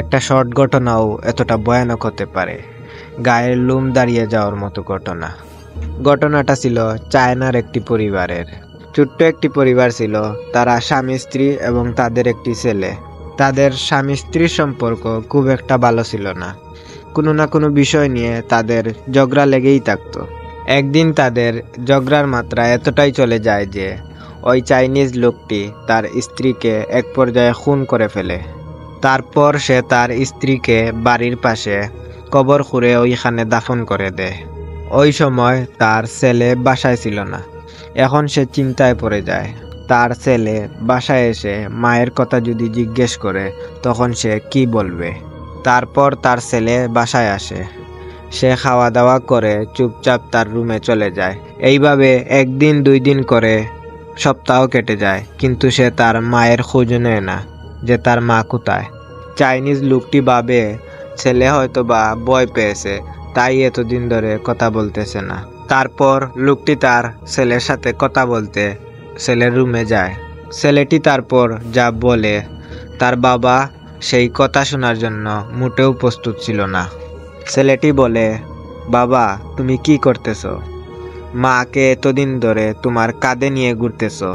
একটা শর্ট ঘটনাও এতটা ভয়ানক হতে পারে, গায়ের লোম দাঁড়িয়ে যাওয়ার মতো ঘটনা। ঘটনাটা ছিল চায়নার একটি পরিবারের। ছোট্ট একটি পরিবার ছিল, তারা স্বামী স্ত্রী এবং তাদের একটি ছেলে। তাদের স্বামী স্ত্রীর সম্পর্ক খুব একটা ভালো ছিল না, কোনো না কোনো বিষয় নিয়ে তাদের ঝগড়া লেগেই থাকতো। একদিন তাদের ঝগড়ার মাত্রা এতটাই চলে যায় যে ওই চাইনিজ লোকটি তার স্ত্রীকে এক পর্যায়ে খুন করে ফেলে। তারপর সে তার স্ত্রীকে বাড়ির পাশে কবর খুঁড়ে ওইখানে দাফন করে দেয়। ওই সময় তার ছেলে বাসায় ছিল না। এখন সে চিন্তায় পড়ে যায়, তার ছেলে বাসায় এসে মায়ের কথা যদি জিজ্ঞেস করে তখন সে কি বলবে। তারপর তার ছেলে বাসায় আসে, সে খাওয়া দাওয়া করে চুপচাপ তার রুমে চলে যায়। এইভাবে একদিন 2 দিন করে সপ্তাহ কেটে যায়, কিন্তু সে তার মায়ের খোঁজ নেয় না যে তার মা কোথায়। চাইনিজ লোকটি ভাবে ছেলে হয়তো বা ভয় পেয়েছে, তাই এতদিন ধরে কথা বলতেছে না। তারপর লোকটি তার ছেলের সাথে কথা বলতে ছেলের রুমে যায়। ছেলেটি তারপর যা বলে তার বাবা সেই কথা শোনার জন্য মোটেও প্রস্তুত ছিল না। ছেলেটি বলে, বাবা তুমি কি করতেছো? মাকে এতদিন ধরে তোমার কাঁধে নিয়ে ঘুরতেছো,